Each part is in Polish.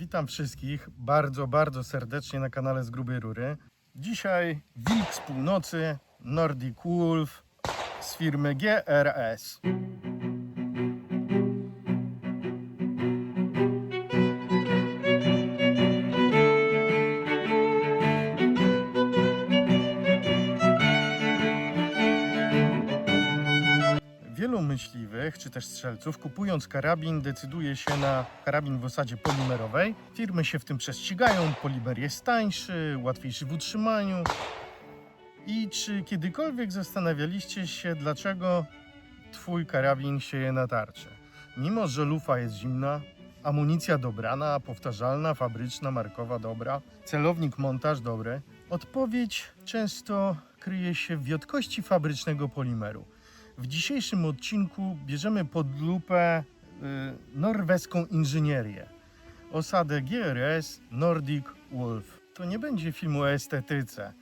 Witam wszystkich bardzo serdecznie na kanale Z Grubej Rury. Dzisiaj wilk z północy, Nordic Wolf z firmy GRS. Wielu myśliwych czy też strzelców, kupując karabin, decyduje się na karabin w osadzie polimerowej. Firmy się w tym prześcigają, polimer jest tańszy, łatwiejszy w utrzymaniu. I czy kiedykolwiek zastanawialiście się, dlaczego twój karabin sieje na tarczę? Mimo że lufa jest zimna, amunicja dobrana, powtarzalna, fabryczna, markowa dobra, celownik, montaż dobry, odpowiedź często kryje się w wiotkości fabrycznego polimeru. W dzisiejszym odcinku bierzemy pod lupę norweską inżynierię. Osadę GRS Nordic Wolf. To nie będzie film o estetyce.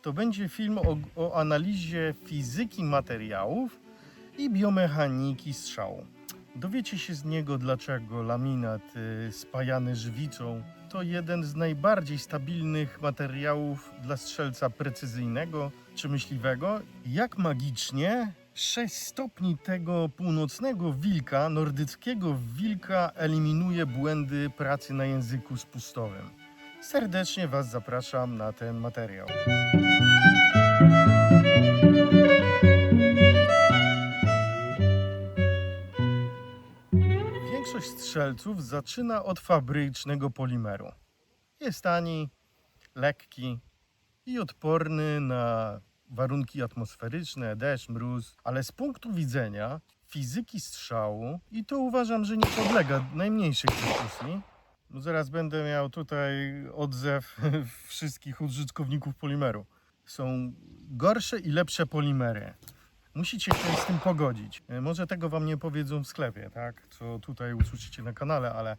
To będzie film o analizie fizyki materiałów i biomechaniki strzału. Dowiecie się z niego, dlaczego laminat spajany żywicą to jeden z najbardziej stabilnych materiałów dla strzelca precyzyjnego czy myśliwego. Jak magicznie 6 stopni tego północnego wilka, nordyckiego wilka, eliminuje błędy pracy na języku spustowym. Serdecznie Was zapraszam na ten materiał. Większość strzelców zaczyna od fabrycznego polimeru. Jest tani, lekki i odporny na warunki atmosferyczne, deszcz, mróz, ale z punktu widzenia fizyki strzału, i to uważam, że nie podlega najmniejszej dyskusji, bo zaraz będę miał tutaj odzew wszystkich użytkowników polimeru. Są gorsze i lepsze polimery. Musicie się z tym pogodzić. Może tego Wam nie powiedzą w sklepie, tak? Co tutaj usłyszycie na kanale, ale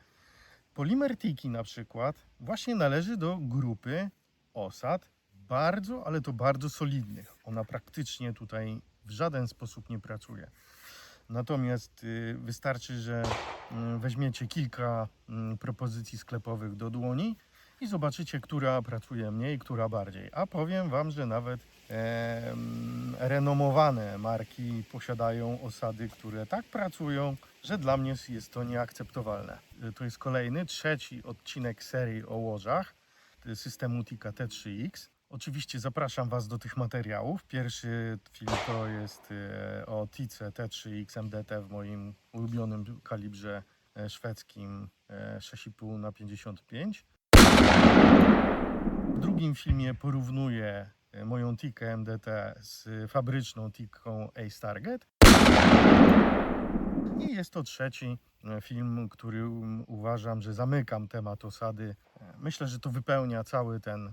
polimer Tiki na przykład właśnie należy do grupy osad bardzo, ale to bardzo solidnych. Ona praktycznie tutaj w żaden sposób nie pracuje. Natomiast wystarczy, że weźmiecie kilka propozycji sklepowych do dłoni i zobaczycie, która pracuje mniej, która bardziej. A powiem Wam, że nawet renomowane marki posiadają osady, które tak pracują, że dla mnie jest to nieakceptowalne. To jest kolejny, trzeci odcinek serii o łożach systemu Tika T3X. Oczywiście zapraszam Was do tych materiałów. Pierwszy film to jest o Tice T3X MDT w moim ulubionym kalibrze szwedzkim 6,5×55. W drugim filmie porównuję moją Tikę MDT z fabryczną Tiką Ace Target. I jest to trzeci film, który uważam, że zamykam temat osady. Myślę, że to wypełnia cały ten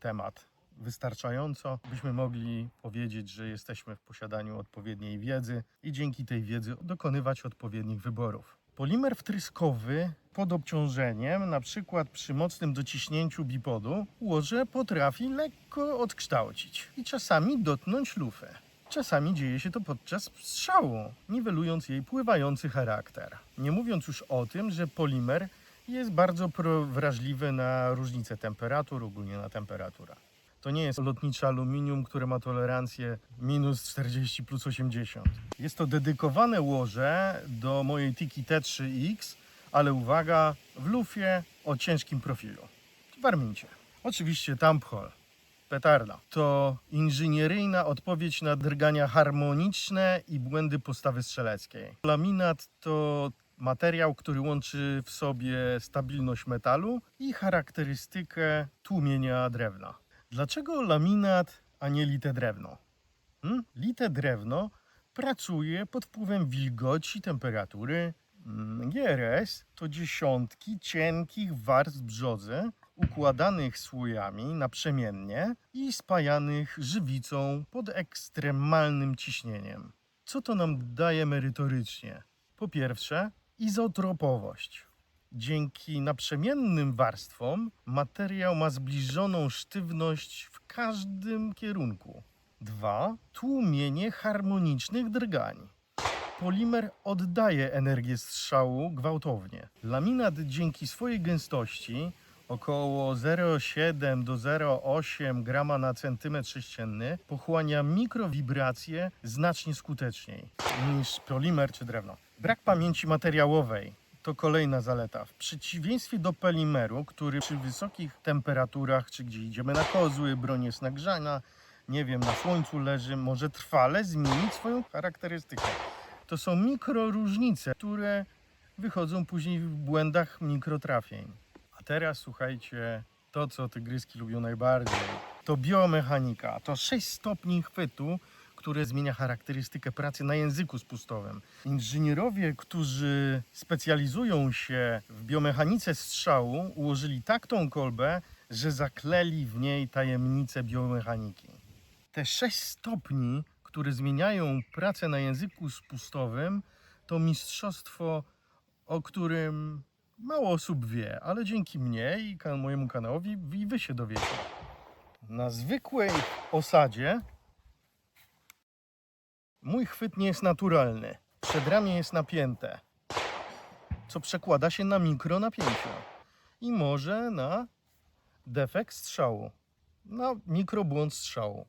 temat wystarczająco, byśmy mogli powiedzieć, że jesteśmy w posiadaniu odpowiedniej wiedzy i dzięki tej wiedzy dokonywać odpowiednich wyborów. Polimer wtryskowy pod obciążeniem, na przykład przy mocnym dociśnięciu bipodu, łoże potrafi lekko odkształcić i czasami dotknąć lufę. Czasami dzieje się to podczas strzału, niwelując jej pływający charakter. Nie mówiąc już o tym, że polimer jest bardzo wrażliwy na różnice temperatur, ogólnie na temperaturę. To nie jest lotnicze aluminium, które ma tolerancję minus 40 plus 80. Jest to dedykowane łoże do mojej Tiki T3X, ale uwaga, w lufie o ciężkim profilu, w Warmincie. Oczywiście Tamphol, petarda. To inżynieryjna odpowiedź na drgania harmoniczne i błędy postawy strzeleckiej. Laminat to materiał, który łączy w sobie stabilność metalu i charakterystykę tłumienia drewna. Dlaczego laminat, a nie lite drewno? Lite drewno pracuje pod wpływem wilgoci, temperatury. GRS to dziesiątki cienkich warstw brzodzy układanych słojami naprzemiennie i spajanych żywicą pod ekstremalnym ciśnieniem. Co to nam daje merytorycznie? Po pierwsze, izotropowość. Dzięki naprzemiennym warstwom materiał ma zbliżoną sztywność w każdym kierunku. 2. Tłumienie harmonicznych drgań. polimer oddaje energię strzału gwałtownie. Laminat dzięki swojej gęstości około 0,7 do 0,8 grama na centymetr sześcienny pochłania mikrowibracje znacznie skuteczniej niż polimer czy drewno. Brak pamięci materiałowej to kolejna zaleta. W przeciwieństwie do polimeru, który przy wysokich temperaturach, czy gdzie idziemy na kozły, broń jest nagrzana, nie wiem, na słońcu leży, może trwale zmienić swoją charakterystykę. To są mikroróżnice, które wychodzą później w błędach mikrotrafień. A teraz słuchajcie, to co tygryski lubią najbardziej, to biomechanika, to 6 stopni chwytu, które zmienia charakterystykę pracy na języku spustowym. Inżynierowie, którzy specjalizują się w biomechanice strzału, ułożyli tak tą kolbę, że zakleli w niej tajemnicę biomechaniki. Te 6 stopni, które zmieniają pracę na języku spustowym, to mistrzostwo, o którym mało osób wie, ale dzięki mnie i mojemu kanałowi i wy się dowiecie. Na zwykłej osadzie mój chwyt nie jest naturalny. Przedramię jest napięte, co przekłada się na mikronapięcie i może na defekt strzału, na mikrobłąd strzału.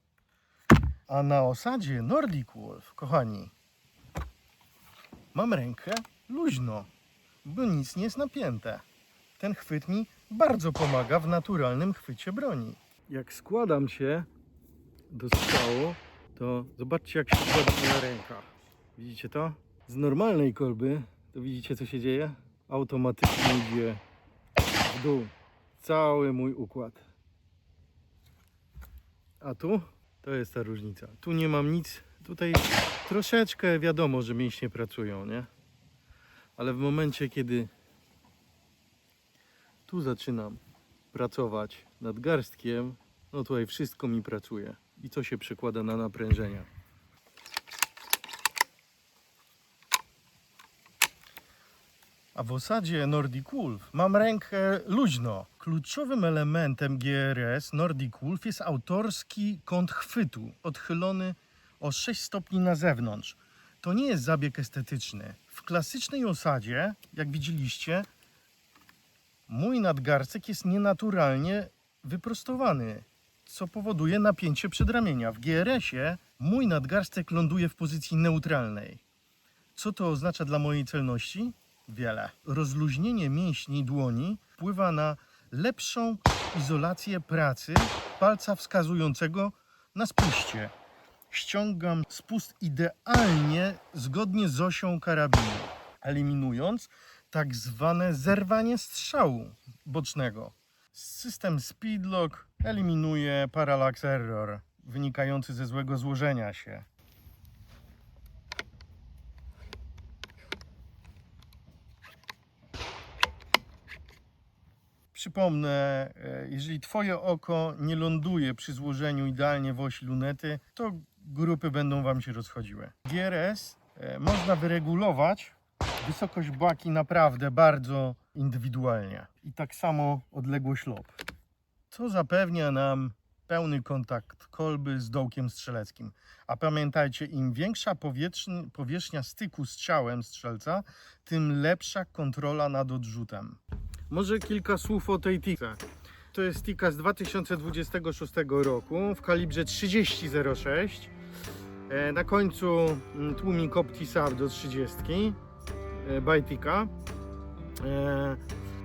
A na osadzie Nordic Wolf, kochani, mam rękę luźno, bo nic nie jest napięte. Ten chwyt mi bardzo pomaga w naturalnym chwycie broni. Jak składam się do strzału, to zobaczcie, jak się składa moja ręka. Widzicie to? Z normalnej kolby, to widzicie, co się dzieje? Automatycznie idzie w dół cały mój układ. A tu? To jest ta różnica. Tu nie mam nic. Tutaj troszeczkę wiadomo, że mięśnie pracują, nie? Ale w momencie, kiedy tu zaczynam pracować nad garstkiem, no tutaj wszystko mi pracuje. I to się przekłada na naprężenia. A w osadzie Nordic Wolf mam rękę luźno. Kluczowym elementem GRS Nordic Wolf jest autorski kąt chwytu, odchylony o 6 stopni na zewnątrz. To nie jest zabieg estetyczny. W klasycznej osadzie, jak widzieliście, mój nadgarstek jest nienaturalnie wyprostowany, co powoduje napięcie przedramienia. W GRS-ie mój nadgarstek ląduje w pozycji neutralnej. Co to oznacza dla mojej celności? Wiele. Rozluźnienie mięśni dłoni wpływa na lepszą izolację pracy palca wskazującego na spuście. Ściągam spust idealnie zgodnie z osią karabinu, eliminując tak zwane zerwanie strzału bocznego. System Speedlock eliminuje parallax error wynikający ze złego złożenia się. Przypomnę, jeżeli Twoje oko nie ląduje przy złożeniu idealnie w osi lunety, to grupy będą Wam się rozchodziły. GRS można wyregulować wysokość baki naprawdę bardzo indywidualnie. I tak samo odległość lob, co zapewnia nam pełny kontakt kolby z dołkiem strzeleckim. A pamiętajcie, im większa powierzchnia styku z ciałem strzelca, tym lepsza kontrola nad odrzutem. Może kilka słów o tej tice. To jest tika z 2026 roku w kalibrze 30.06. Na końcu tłumik Optisar do 30 Bajtika.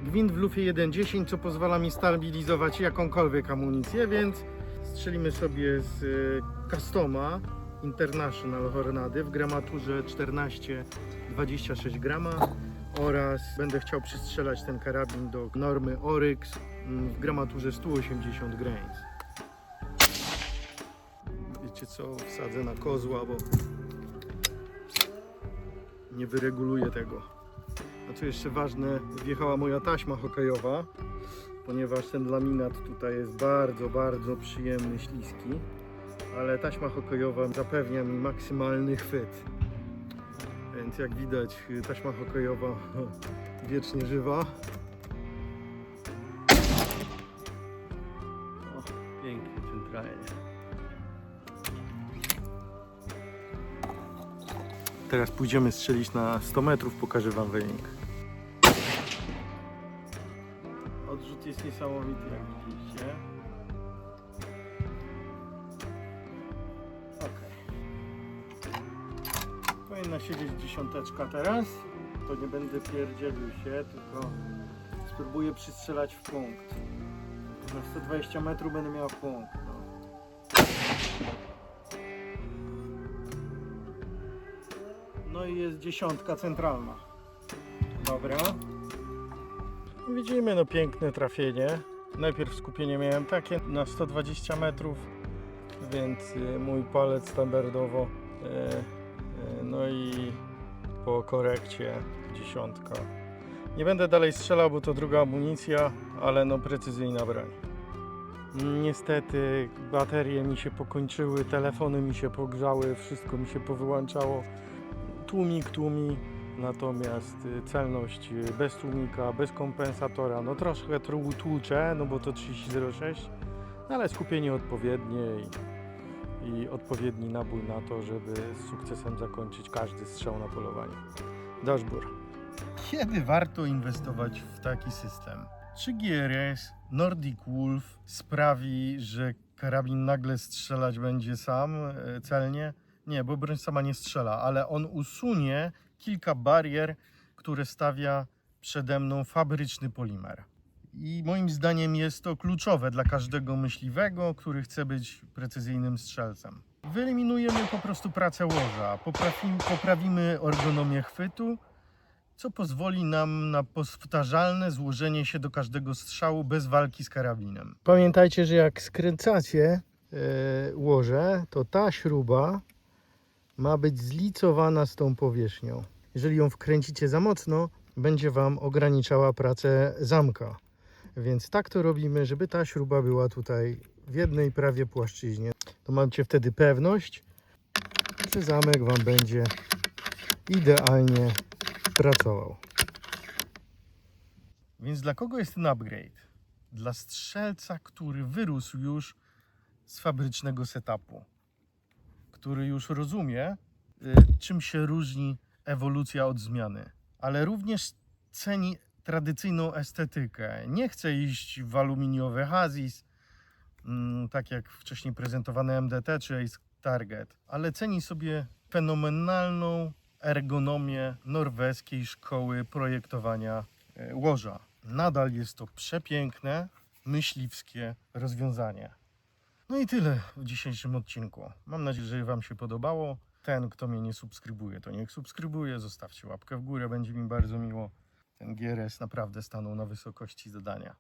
Gwint w lufie 1.10, co pozwala mi stabilizować jakąkolwiek amunicję, więc strzelimy sobie z Customa International Hornady w gramaturze 14,26 grama oraz będę chciał przystrzelać ten karabin do normy Oryx w gramaturze 180 grains. Wiecie co, wsadzę na kozła, bo nie wyreguluję tego. A co jeszcze ważne, wjechała moja taśma hokejowa, ponieważ ten laminat tutaj jest bardzo, bardzo przyjemny, śliski, ale taśma hokejowa zapewnia mi maksymalny chwyt. Więc jak widać, taśma hokejowa wiecznie żywa. O, pięknie, centralnie. Teraz pójdziemy strzelić na 100 metrów, pokażę wam wynik. Odrzut jest niesamowity, jak widzicie. Ok. Powinna siedzieć dziesiąteczka teraz. To nie będę pierdzielił się, tylko spróbuję przystrzelać w punkt. Na 120 metrów będę miał punkt. No. No i jest dziesiątka centralna. Dobra. Widzimy, no piękne trafienie. Najpierw skupienie miałem takie na 120 metrów, więc mój palec standardowo. No i po korekcie dziesiątka. Nie będę dalej strzelał, bo to druga amunicja, ale no precyzyjna broń. Niestety baterie mi się pokończyły, telefony mi się pogrzały, wszystko mi się powyłączało. Tłumik tłumi, natomiast celność bez tłumika, bez kompensatora, no troszkę tłucze, no bo to 30.06, ale skupienie odpowiednie i odpowiedni nabój na to, żeby z sukcesem zakończyć każdy strzał na polowaniu. Dashbur. Kiedy warto inwestować w taki system? Czy GRS Nordic Wolf sprawi, że karabin nagle strzelać będzie sam celnie? Nie, bo broń sama nie strzela, ale on usunie kilka barier, które stawia przede mną fabryczny polimer. I moim zdaniem jest to kluczowe dla każdego myśliwego, który chce być precyzyjnym strzelcem. Wyeliminujemy po prostu pracę łoża, poprawimy ergonomię chwytu, co pozwoli nam na powtarzalne złożenie się do każdego strzału bez walki z karabinem. Pamiętajcie, że jak skręcacie łoże, to ta śruba ma być zlicowana z tą powierzchnią. Jeżeli ją wkręcicie za mocno, będzie Wam ograniczała pracę zamka. Więc tak to robimy, żeby ta śruba była tutaj w jednej prawie płaszczyźnie. To macie wtedy pewność, że zamek Wam będzie idealnie pracował. Więc dla kogo jest ten upgrade? Dla strzelca, który wyrósł już z fabrycznego setupu, który już rozumie, czym się różni ewolucja od zmiany, ale również ceni tradycyjną estetykę. Nie chce iść w aluminiowe Hazis, tak jak wcześniej prezentowane MDT czy Ace Target, ale ceni sobie fenomenalną ergonomię norweskiej szkoły projektowania łoża. Nadal jest to przepiękne, myśliwskie rozwiązanie. No i tyle w dzisiejszym odcinku. Mam nadzieję, że Wam się podobało. Ten, kto mnie nie subskrybuje, to niech subskrybuje. Zostawcie łapkę w górę, będzie mi bardzo miło. Ten GRS naprawdę stanął na wysokości zadania.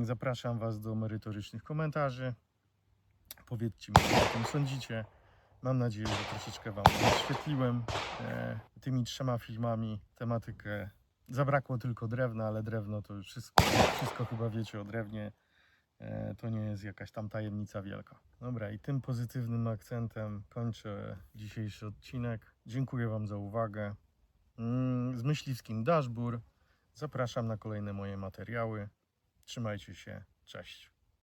Zapraszam Was do merytorycznych komentarzy. Powiedzcie mi, co o tym sądzicie. Mam nadzieję, że troszeczkę Wam oświetliłem tymi 3 filmami tematykę. Zabrakło tylko drewna, ale drewno to już wszystko chyba wiecie o drewnie. To nie jest jakaś tam tajemnica wielka. Dobra, i tym pozytywnym akcentem kończę dzisiejszy odcinek. Dziękuję Wam za uwagę. Z myśliwskim Dashbur. Zapraszam na kolejne moje materiały. Trzymajcie się. Cześć.